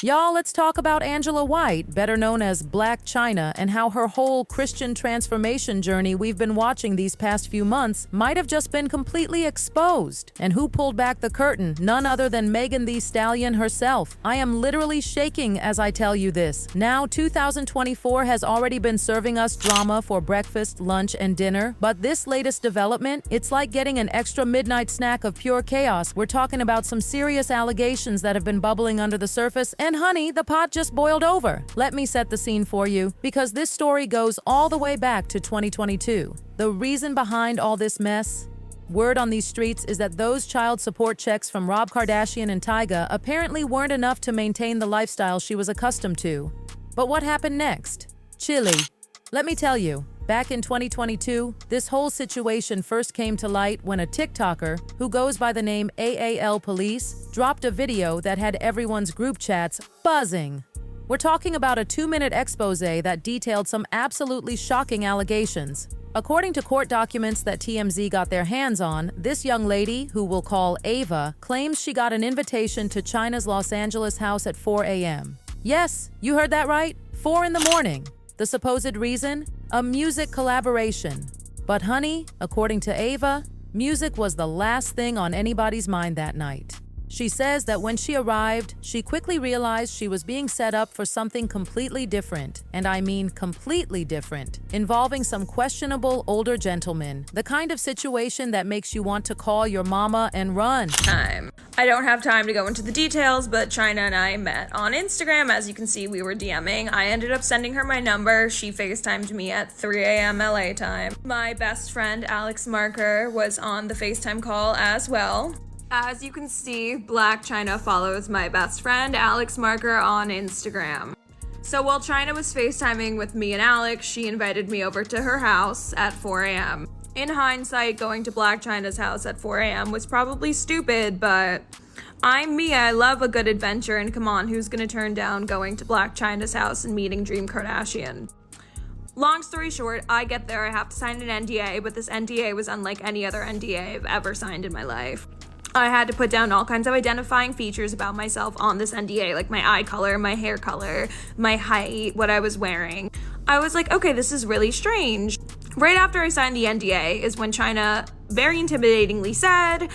Y'all, let's talk about Angela White, better known as Blac Chyna, and how her whole Christian transformation journey we've been watching these past few months might have just been completely exposed. And who pulled back the curtain? None other than Thee Stallion herself. I am literally shaking as I tell you this. Now, 2024 has already been serving us drama for breakfast, lunch, and dinner, but this latest development, it's like getting an extra midnight snack of pure chaos. We're talking about some serious allegations that have been bubbling under the surface, and honey, the pot just boiled over. Let me set the scene for you, because this story goes all the way back to 2022. The reason behind all this mess? Word on these streets is that those child support checks from Rob Kardashian and Tyga apparently weren't enough to maintain the lifestyle she was accustomed to. But what happened next? Chilly. Let me tell you. Back in 2022, this whole situation first came to light when a TikToker, who goes by the name AAL dropped a video that had everyone's group chats buzzing. We're talking about a 2-minute expose that detailed some absolutely shocking allegations. According to court documents that TMZ got their hands on, this young lady, who we'll call Ava, claims she got an invitation to Chyna's Los Angeles house at 4 a.m. Yes, you heard that right, 4 in the morning. The supposed reason? A music collaboration. But honey, according to Ava, music was the last thing on anybody's mind that night. She says that when she arrived, she quickly realized she was being set up for something completely different, and I mean completely different, involving some questionable older gentlemen, the kind of situation that makes you want to call your mama and run. I don't have time to go into the details, but Chyna and I met on Instagram. As you can see, we were DMing. I ended up sending her my number. She FaceTimed me at 3 a.m. LA time. My best friend, Alex Marker, was on the FaceTime call as well. As you can see, Blac Chyna follows my best friend, Alex Marker, on Instagram. So while Chyna was FaceTiming with me and Alex, she invited me over to her house at 4 a.m. In hindsight, going to Blac Chyna's house at 4 a.m. was probably stupid, but I'm me. I love a good adventure, and come on, who's gonna turn down going to Blac Chyna's house and meeting Dream Kardashian? Long story short, I get there, I have to sign an NDA, but this NDA was unlike any other NDA I've ever signed in my life. I had to put down all kinds of identifying features about myself on this NDA, like my eye color, my hair color, my height, what I was wearing. I was like, okay, this is really strange. Right after I signed the NDA is when Chyna very intimidatingly said,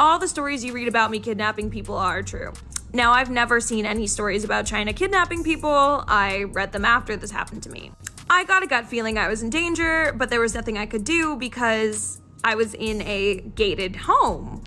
all the stories you read about me kidnapping people are true. Now, I've never seen any stories about Chyna kidnapping people. I read them after this happened to me. I got a gut feeling I was in danger, but there was nothing I could do because I was in a gated home.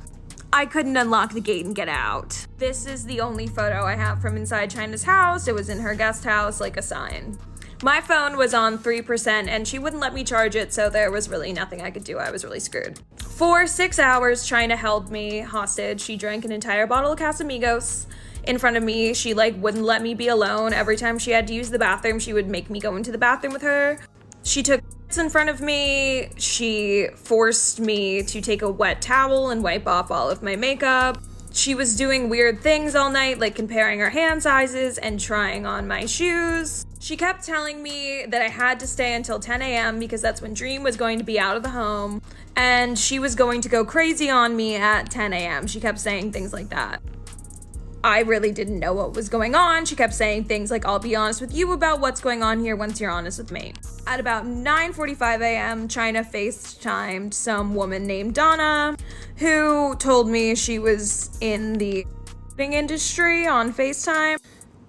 I couldn't unlock the gate and get out. This is the only photo I have from inside Chyna's house. It was in her guest house, like a sign. My phone was on 3% and she wouldn't let me charge it, so there was really nothing I could do. I was really screwed. For 6 hours, Chyna held me hostage. She drank an entire bottle of ABµSE in front of me. She wouldn't let me be alone. Every time she had to use the bathroom, she would make me go into the bathroom with her. She took in front of me. She forced me to take a wet towel and wipe off all of my makeup. She was doing weird things all night, like comparing our hand sizes and trying on my shoes. She kept telling me that I had to stay until 10 a.m. because that's when Dream was going to be out of the home, and she was going to go crazy on me at 10 a.m. She kept saying things like that. I really didn't know what was going on. She kept saying things like, I'll be honest with you about what's going on here once you're honest with me. At about 9:45 a.m., Chyna FaceTimed some woman named Donna, who told me she was in the industry on FaceTime.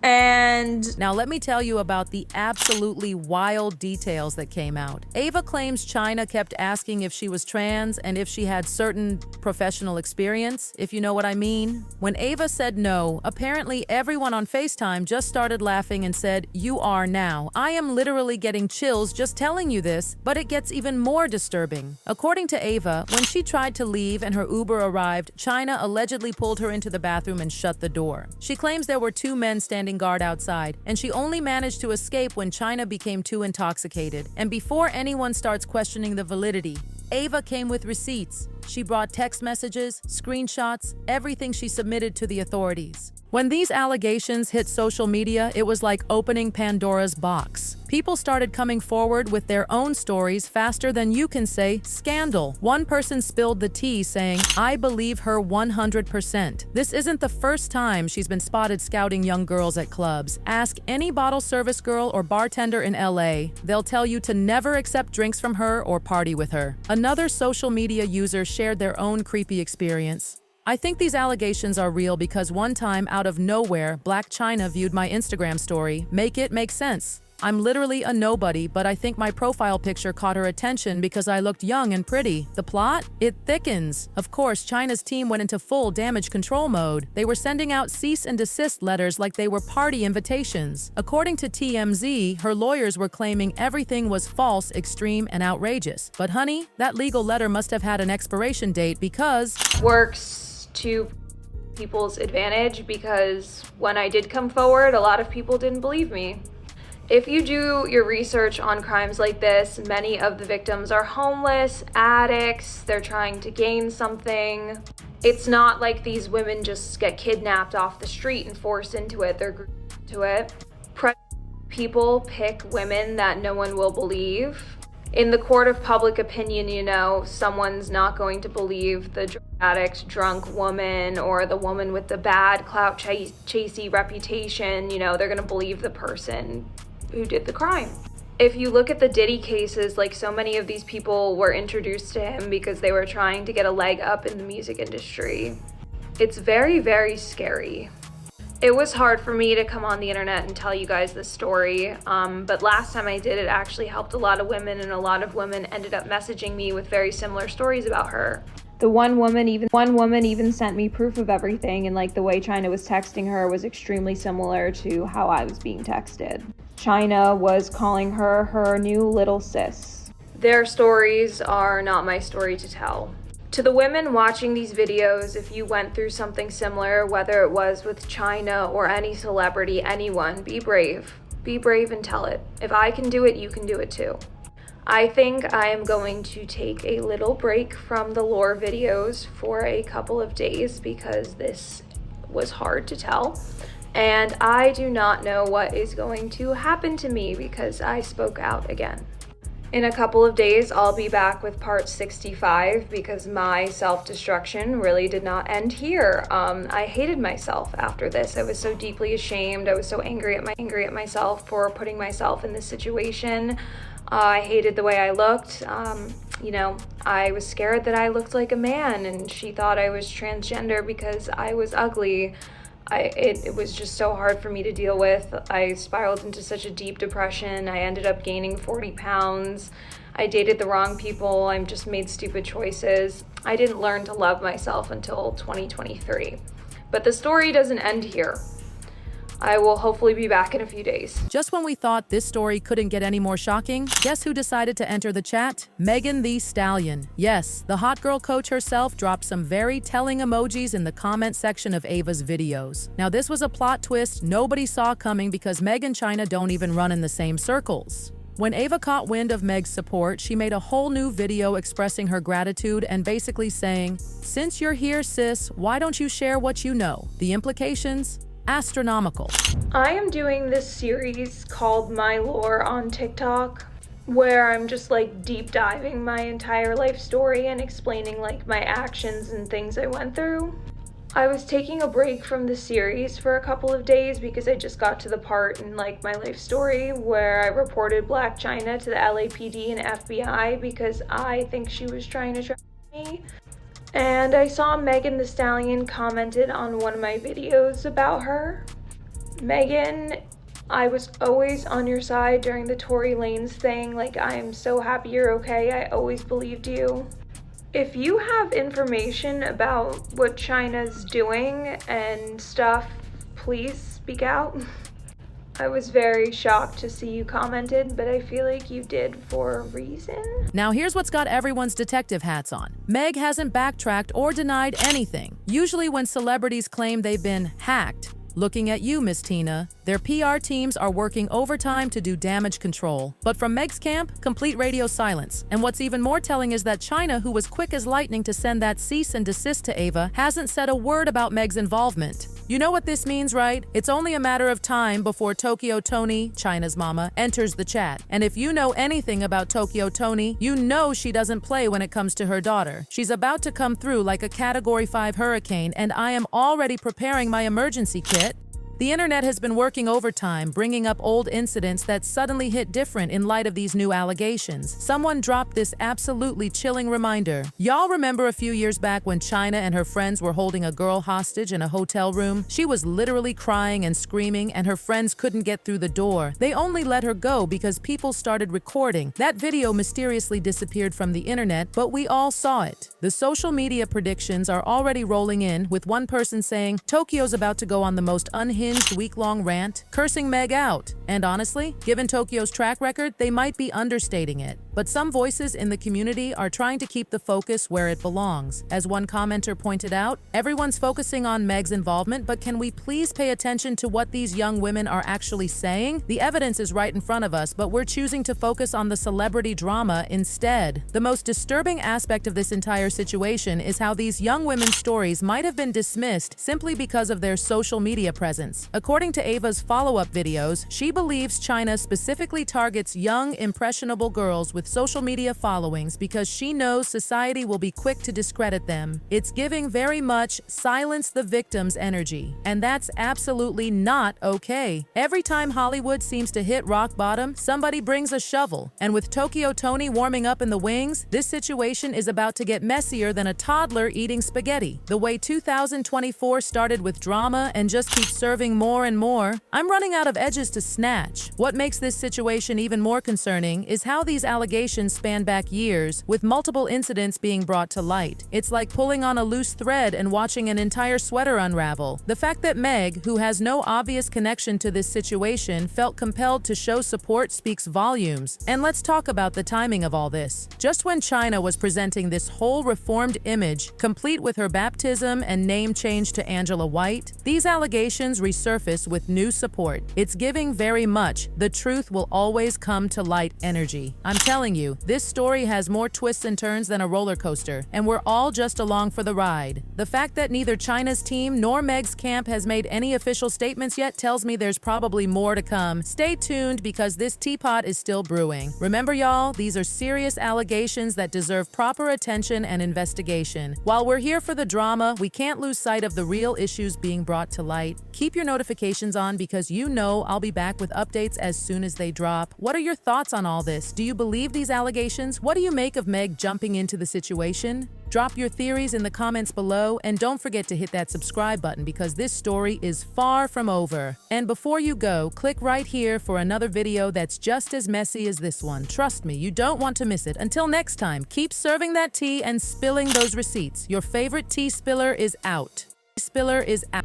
And now let me tell you about the absolutely wild details that came out. Ava claims Chyna kept asking if she was trans and if she had certain professional experience, if you know what I mean. When Ava said no, apparently everyone on FaceTime just started laughing and said, "You are now." I am literally getting chills just telling you this, but it gets even more disturbing. According to Ava, when she tried to leave and her Uber arrived, Chyna allegedly pulled her into the bathroom and shut the door. She claims there were 2 men standing guard outside, and she only managed to escape when Chyna became too intoxicated. And before anyone starts questioning the validity, Ava came with receipts. She brought text messages, screenshots, everything she submitted to the authorities. When these allegations hit social media, it was like opening Pandora's box. People started coming forward with their own stories faster than you can say scandal. One person spilled the tea saying, "I believe her 100%. This isn't the first time she's been spotted scouting young girls at clubs. Ask any bottle service girl or bartender in LA. They'll tell you to never accept drinks from her or party with her." Another social media user shared their own creepy experience. "I think these allegations are real because one time, out of nowhere, Blac Chyna viewed my Instagram story. Make it make sense. I'm literally a nobody, but I think my profile picture caught her attention because I looked young and pretty. The plot? It thickens." Of course, China's team went into full damage control mode. They were sending out cease and desist letters like they were party invitations. According to TMZ, her lawyers were claiming everything was false, extreme, and outrageous. But honey, that legal letter must have had an expiration date because works to people's advantage, because when I did come forward, a lot of people didn't believe me. If you do your research on crimes like this, many of the victims are homeless, addicts, they're trying to gain something. It's not like these women just get kidnapped off the street and forced into it, they're groomed into it. People pick women that no one will believe. In the court of public opinion, you know, someone's not going to believe the drug addict, drunk woman, or the woman with the bad clout chasey reputation. You know, they're going to believe the person who did the crime. If you look at the Diddy cases, like, so many of these people were introduced to him because they were trying to get a leg up in the music industry. It's very, very scary. It was hard for me to come on the internet and tell you guys this story, but last time I did, it actually helped a lot of women, and a lot of women ended up messaging me with very similar stories about her. The one woman even sent me proof of everything, and like the way Chyna was texting her was extremely similar to how I was being texted. Chyna was calling her her new little sis. Their stories are not my story to tell. To the women watching these videos, if you went through something similar, whether it was with Chyna or any celebrity, anyone, be brave. Be brave and tell it. If I can do it, you can do it too. I think I am going to take a little break from the lore videos for a couple of days because this was hard to tell. And I do not know what is going to happen to me because I spoke out again. In a couple of days, I'll be back with part 65 because my self-destruction really did not end here. I hated myself after this. I was so deeply ashamed. I was so angry at myself for putting myself in this situation. I hated the way I looked. You know, I was scared that I looked like a man, and she thought I was transgender because I was ugly. It was just so hard for me to deal with. I spiraled into such a deep depression. I ended up gaining 40 pounds. I dated the wrong people. I just made stupid choices. I didn't learn to love myself until 2023. But the story doesn't end here. I will hopefully be back in a few days. Just when we thought this story couldn't get any more shocking, guess who decided to enter the chat? Thee Stallion. Yes, the hot girl coach herself dropped some very telling emojis in the comment section of Ava's videos. Now, this was a plot twist nobody saw coming because Meg and Chyna don't even run in the same circles. When Ava caught wind of Meg's support, she made a whole new video expressing her gratitude and basically saying, "Since you're here, sis, why don't you share what you know?" The implications? Astronomical. I am doing this series called My Lore on TikTok, where I'm just like deep diving my entire life story and explaining like my actions and things I went through. I was taking a break from the series for a couple of days because I just got to the part in like my life story where I reported Blac Chyna to the LAPD and FBI because I think she was trying to trap me. And I saw Thee Stallion commented on one of my videos about her. Megan, I was always on your side during the Tory Lanez thing. Like, I am so happy you're okay. I always believed you. If you have information about what Chyna's doing and stuff, please speak out. I was very shocked to see you commented, but I feel like you did for a reason. Now here's what's got everyone's detective hats on. Meg hasn't backtracked or denied anything. Usually when celebrities claim they've been hacked, Looking at you, Miss Tina. Their PR teams are working overtime to do damage control. But from Meg's camp, complete radio silence. And what's even more telling is that Chyna, who was quick as lightning to send that cease and desist to Ava, hasn't said a word about Meg's involvement. You know what this means, right? It's only a matter of time before Tokyo Toni, Chyna's mama, enters the chat. And if you know anything about Tokyo Toni, you know she doesn't play when it comes to her daughter. She's about to come through like a Category 5 hurricane, and I am already preparing my emergency kit. The internet has been working overtime, bringing up old incidents that suddenly hit different in light of these new allegations. Someone dropped this absolutely chilling reminder. Y'all remember a few years back when Chyna and her friends were holding a girl hostage in a hotel room? She was literally crying and screaming, and her friends couldn't get through the door. They only let her go because people started recording. That video mysteriously disappeared from the internet, but we all saw it. The social media predictions are already rolling in, with one person saying Tokyo's about to go on the most unhinged week-long rant, cursing Meg out. And honestly, given Tokyo's track record, they might be understating it. But some voices in the community are trying to keep the focus where it belongs. As one commenter pointed out, everyone's focusing on Meg's involvement, but can we please pay attention to what these young women are actually saying? The evidence is right in front of us, but we're choosing to focus on the celebrity drama instead. The most disturbing aspect of this entire situation is how these young women's stories might have been dismissed simply because of their social media presence. According to Ava's follow-up videos, she believes Chyna specifically targets young, impressionable girls with social media followings because she knows society will be quick to discredit them. It's giving very much silence the victims energy, and that's absolutely not okay. Every time Hollywood seems to hit rock bottom, somebody brings a shovel, and with Tokyo Toni warming up in the wings, this situation is about to get messier than a toddler eating spaghetti. The way 2024 started with drama and just keeps serving more and more, I'm running out of edges to snatch. What makes this situation even more concerning is how these allegations span back years, with multiple incidents being brought to light. It's like pulling on a loose thread and watching an entire sweater unravel. The fact that Meg, who has no obvious connection to this situation, felt compelled to show support speaks volumes. And let's talk about the timing of all this. Just when Chyna was presenting this whole reformed image, complete with her baptism and name change to Angela White, these allegations resurface with new support. It's giving very much the truth will always come to light energy. I'm telling you, this story has more twists and turns than a roller coaster, and we're all just along for the ride. The fact that neither Chyna's team nor Meg's camp has made any official statements yet tells me there's probably more to come. Stay tuned because this teapot is still brewing. Remember, y'all, these are serious allegations that deserve proper attention and investigation. While we're here for the drama, we can't lose sight of the real issues being brought to light. Keep your notifications on because you know I'll be back with updates as soon as they drop. What are your thoughts on all this? Do you believe these allegations? What do you make of Meg jumping into the situation? Drop your theories in the comments below, and don't forget to hit that subscribe button because this story is far from over. And before you go, click right here for another video that's just as messy as this one. Trust me, you don't want to miss it. Until next time, keep serving that tea and spilling those receipts. Your favorite tea spiller is out. Spiller is out.